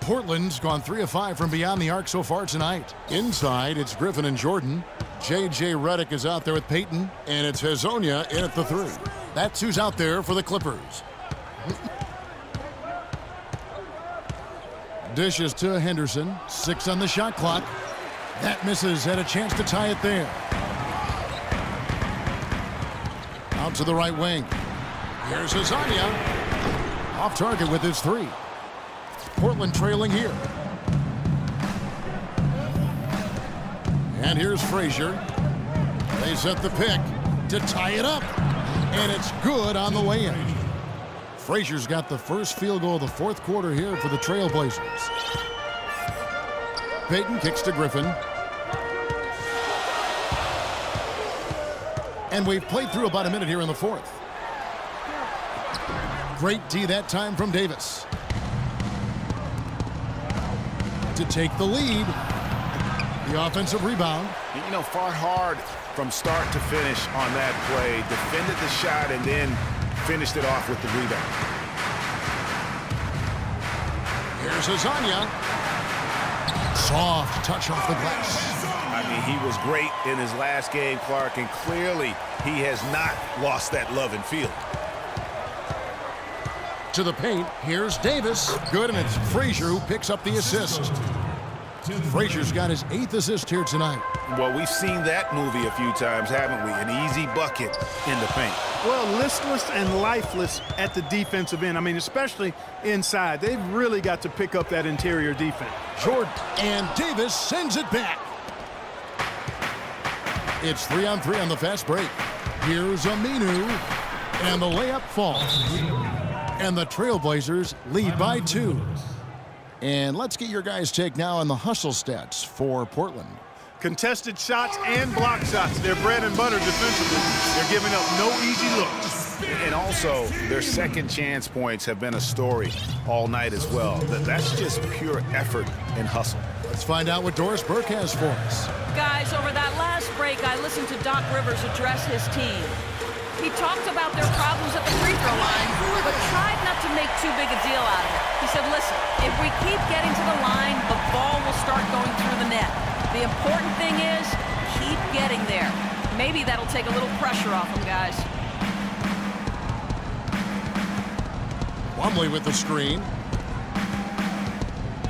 Portland's gone 3 of 5 from beyond the arc so far tonight. Inside, it's Griffin and Jordan. J.J. Redick is out there with Payton, and it's Hezonja in at the 3. That's who's out there for the Clippers. Dishes to Henderson. 6 on the shot clock. That misses. Had a chance to tie it there. Out to the right wing. Here's Hezonja. Off target with his 3. Portland trailing here. And here's Frazier. They set the pick to tie it up. And it's good on the way in. Frazier's got the first field goal of the 4th quarter here for the Trailblazers. Payton kicks to Griffin. And we've played through about a minute here in the 4th. Great D that time from Davis. To take the lead. The offensive rebound. You know, fought hard from start to finish on that play. Defended the shot and then finished it off with the rebound. Here's Hezonja. Soft touch off the glass. I mean, he was great in his last game, Clark, and clearly he has not lost that love and feel. To the paint, here's Davis. Good, and it's Frazier who picks up the assist. Frazier's got his 8th assist here tonight. Well, we've seen that movie a few times, haven't we? An easy bucket in the paint. Well, listless and lifeless at the defensive end. I mean, especially inside. They've really got to pick up that interior defense. Jordan, and Davis sends it back. It's 3-on-3 on the fast break. Here's Aminu, and the layup falls. And the Trailblazers lead by 2. And let's get your guys' take now on the hustle stats for Portland. Contested shots and block shots. They're bread and butter defensively. They're giving up no easy looks. And also, their second chance points have been a story all night as well. That's just pure effort and hustle. Let's find out what Doris Burke has for us. Guys, over that last break, I listened to Doc Rivers address his team. He talked about their problems at the free throw line, but tried not to make too big a deal out of it. He said, listen, if we keep getting to the line, the ball will start going through the net. The important thing is, keep getting there. Maybe that'll take a little pressure off them, guys. Plumlee with the screen.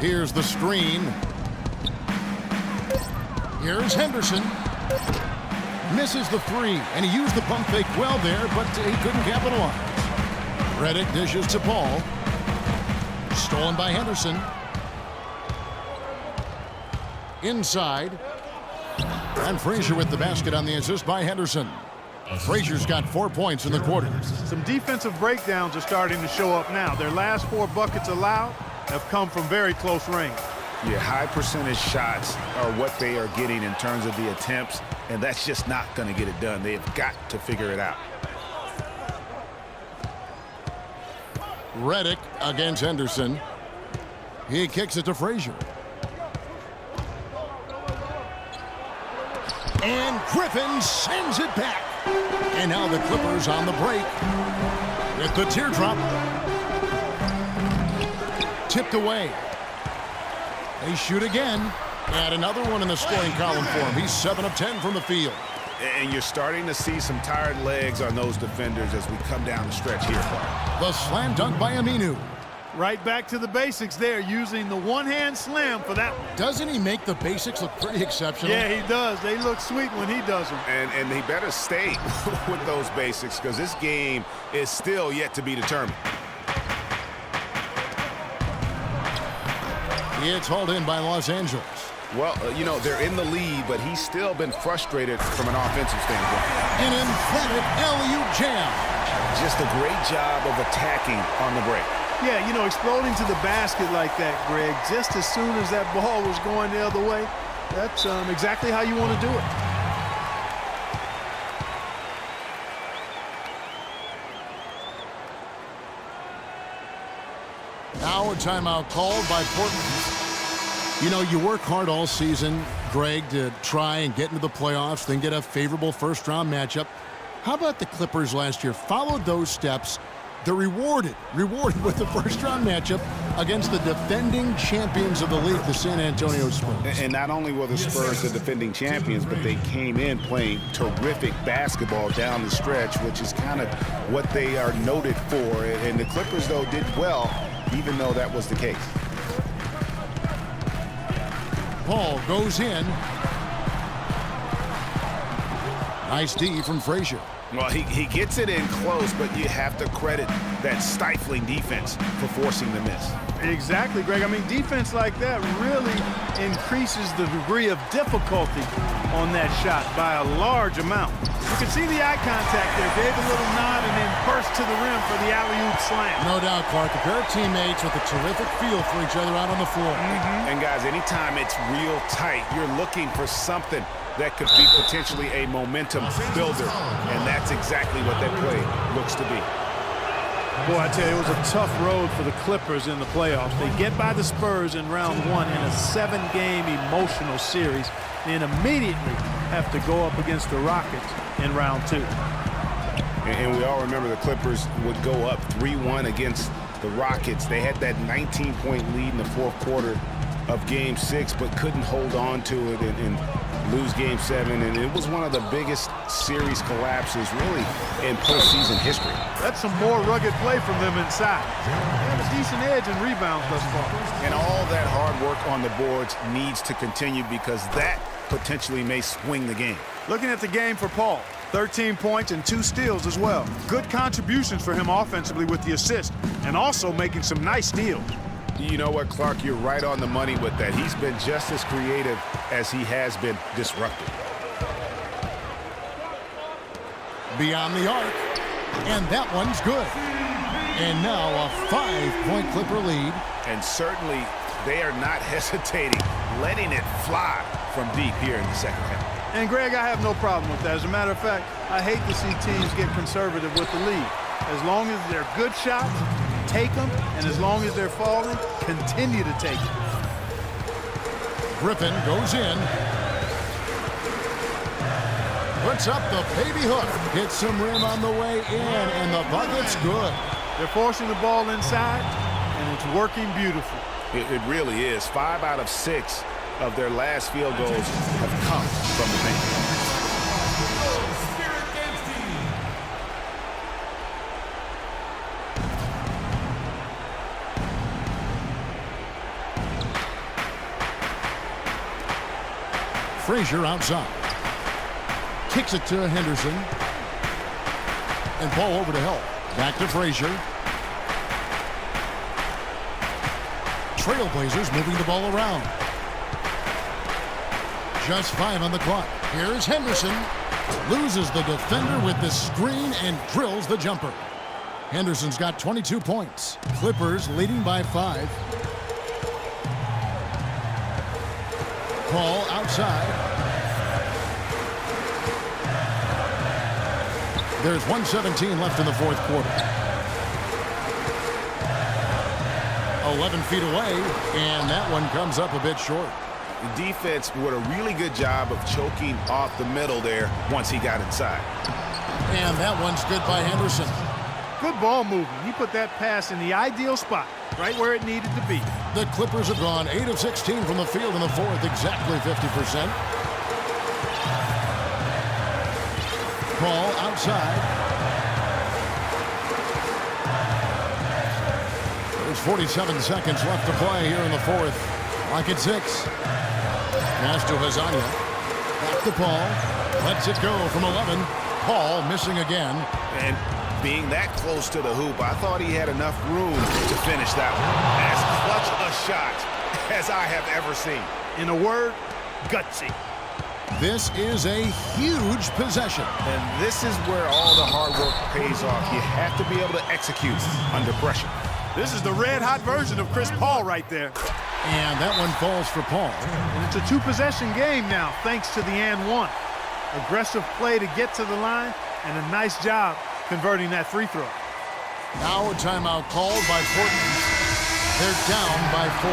Here's the screen. Here's Henderson. Misses the 3, and he used the pump fake well there, but he couldn't capitalize. Redick dishes to Paul. Stolen by Henderson. Inside. And Frazier with the basket on the assist by Henderson. Frazier's got 4 points in the quarter. Some defensive breakdowns are starting to show up now. Their last 4 buckets allowed have come from very close range. Yeah, high percentage shots are what they are getting in terms of the attempts, and that's just not going to get it done. They've got to figure it out. Redick against Henderson. He kicks it to Frazier. And Griffin sends it back. And now the Clippers on the break with the teardrop. Tipped away. They shoot again. And another one in the scoring column for him. He's 7 of 10 from the field. And you're starting to see some tired legs on those defenders as we come down the stretch here. The slam dunk by Aminu. Right back to the basics there, using the one-hand slam for that. Doesn't he make the basics look pretty exceptional? Yeah, he does. They look sweet when he does them. And he better stay with those basics because this game is still yet to be determined. It's hauled in by Los Angeles. Well, you know, they're in the lead, but he's still been frustrated from an offensive standpoint. An emphatic alley-oop jam. Just a great job of attacking on the break. Yeah, you know, exploding to the basket like that, Greg, just as soon as that ball was going the other way, that's exactly how you want to do it. Now a timeout called by Portland. You know, you work hard all season, Greg, to try and get into the playoffs, then get a favorable first-round matchup. How about the Clippers last year? Followed those steps. They're rewarded with the first-round matchup against the defending champions of the league, the San Antonio Spurs. And not only were the Spurs the defending champions, but they came in playing terrific basketball down the stretch, which is kind of what they are noted for. And the Clippers, though, did well, even though that was the case. Paul goes in. Nice D from Frazier. Well, he gets it in close, but you have to credit that stifling defense for forcing the miss. Exactly, Greg. I mean, defense like that really increases the degree of difficulty on that shot by a large amount. You can see the eye contact there. Gave a little nod and then burst to the rim for the alley-oop slam. No doubt, Clark. A pair of teammates with a terrific feel for each other out on the floor. And, guys, anytime it's real tight, you're looking for something that could be potentially a momentum builder, and that's exactly what that play looks to be. Boy, I tell you, it was a tough road for the Clippers in the playoffs. They get by the Spurs in round one in a 7-game emotional series, and immediately have to go up against the Rockets in round two. And we all remember the Clippers would go up 3-1 against the Rockets. They had that 19-point lead in the fourth quarter of Game 6, but couldn't hold on to it and lose Game 7, and it was one of the biggest series collapses really in postseason history. That's some more rugged play from them inside. They have a decent edge in rebounds thus far. And all that hard work on the boards needs to continue because that potentially may swing the game. Looking at the game for Paul, 13 points and 2 steals as well. Good contributions for him offensively with the assist, and also making some nice steals. You know what, Clark? You're right on the money with that. He's been just as creative as he has been disruptive. Beyond the arc, and that one's good. And now a 5-point Clipper lead. And certainly they are not hesitating, letting it fly from deep here in the second half. And, Greg, I have no problem with that. As a matter of fact, I hate to see teams get conservative with the lead. As long as they're good shots, take them, and as long as they're falling, continue to take them. Griffin goes in. Puts up the baby hook. Gets some rim on the way in, and the bucket's good. They're forcing the ball inside, and it's working beautifully. It really is. 5 out of 6 of their last field goals have come from the paint. Frazier outside. Kicks it to Henderson. And Paul over to help. Back to Frazier. Trailblazers moving the ball around. Just 5 on the clock. Here's Henderson. Loses the defender with the screen and drills the jumper. Henderson's got 22 points. Clippers leading by 5. Paul outside. There's 1:17 left in the fourth quarter. 11 feet away, and that one comes up a bit short. The defense did a really good job of choking off the middle there once he got inside. And that one's good by Henderson. Good ball movement. He put that pass in the ideal spot, right where it needed to be. The Clippers have gone 8 of 16 from the field in the fourth, exactly 50%. Paul outside. There's 47 seconds left to play here in the fourth. Lock at 6. Pass to Hazania. Back to Paul. Lets it go from 11. Paul missing again. And being that close to the hoop, I thought he had enough room to finish that one. As clutch a shot as I have ever seen. In a word, gutsy. This is a huge possession. And this is where all the hard work pays off. You have to be able to execute under pressure. This is the red-hot version of Chris Paul right there. And that one falls for Paul. And it's a 2-possession game now, thanks to the and one. Aggressive play to get to the line, and a nice job converting that free throw. Now a timeout called by Portland. They're down by 4.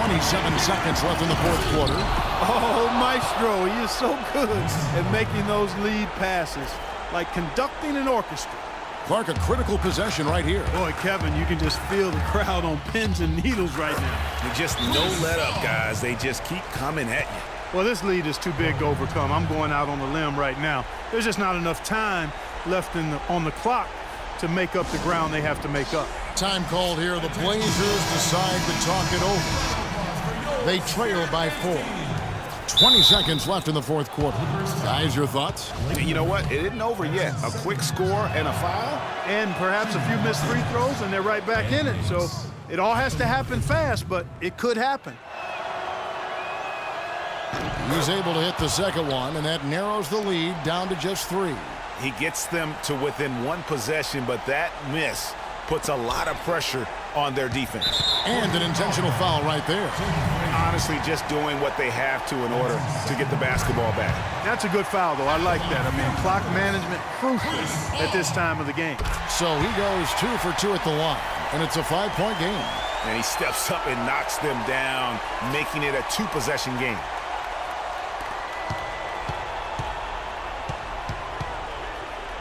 27 seconds left in the fourth quarter. Oh, Maestro, he is so good at making those lead passes, like conducting an orchestra. Clark, a critical possession right here. Boy, Kevin, you can just feel the crowd on pins and needles right now. And just no let up, guys. They just keep coming at you. Well, this lead is too big to overcome. I'm going out on the limb right now. There's just not enough time left on the clock to make up the ground they have to make up. Time called here. The Blazers decide to talk it over. They trail by 4. 20 seconds left in the fourth quarter. Guys, your thoughts? You know what? It isn't over yet. A quick score and a foul. And perhaps a few missed free throws, and they're right back in it. So it all has to happen fast, but it could happen. He's able to hit the second one, and that narrows the lead down to just 3. He gets them to within 1 possession, but that miss puts a lot of pressure on their defense. And an intentional foul right there. Honestly, just doing what they have to in order to get the basketball back. That's a good foul, though. I like that. I mean, clock management crucial at this time of the game. So he goes 2 for 2 at the line, and it's a 5-point game. And he steps up and knocks them down, making it a 2-possession game.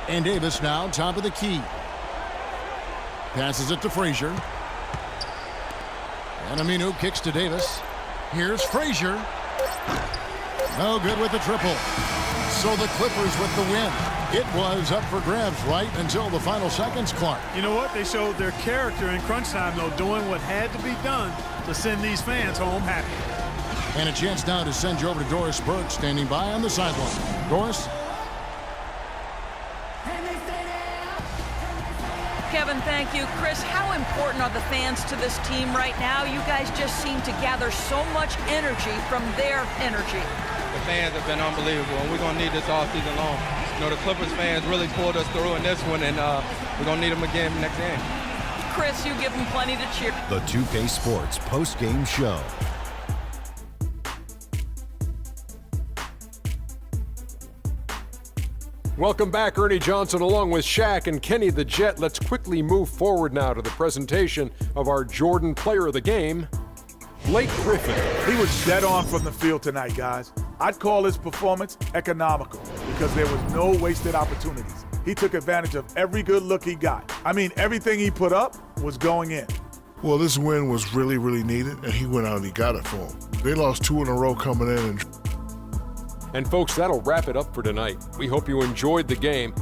And Davis now top of the key. Passes it to Frazier. And Aminu kicks to Davis. Here's Frazier. No good with the triple. So the Clippers with the win. It was up for grabs right until the final seconds, Clark. You know what? They showed their character in crunch time, though, doing what had to be done to send these fans home happy. And a chance now to send you over to Doris Burke, standing by on the sideline. Doris? Kevin, thank you. Chris, how important are the fans to this team right now? You guys just seem to gather so much energy from their energy. The fans have been unbelievable, and we're going to need this all season long. You know, the Clippers fans really pulled us through in this one, and we're going to need them again next game. Chris, you give them plenty to cheer. The 2K Sports post-game show. Welcome back, Ernie Johnson along with Shaq and Kenny the Jet. Let's quickly move forward now to the presentation of our Jordan Player of the Game, Blake Griffin. He was dead on from the field tonight, guys. I'd call his performance economical because there was no wasted opportunities. He took advantage of every good look he got. I mean, everything he put up was going in. Well, this win was really, really needed, and he went out and he got it for him. They lost 2 in a row coming in. And folks, that'll wrap it up for tonight. We hope you enjoyed the game.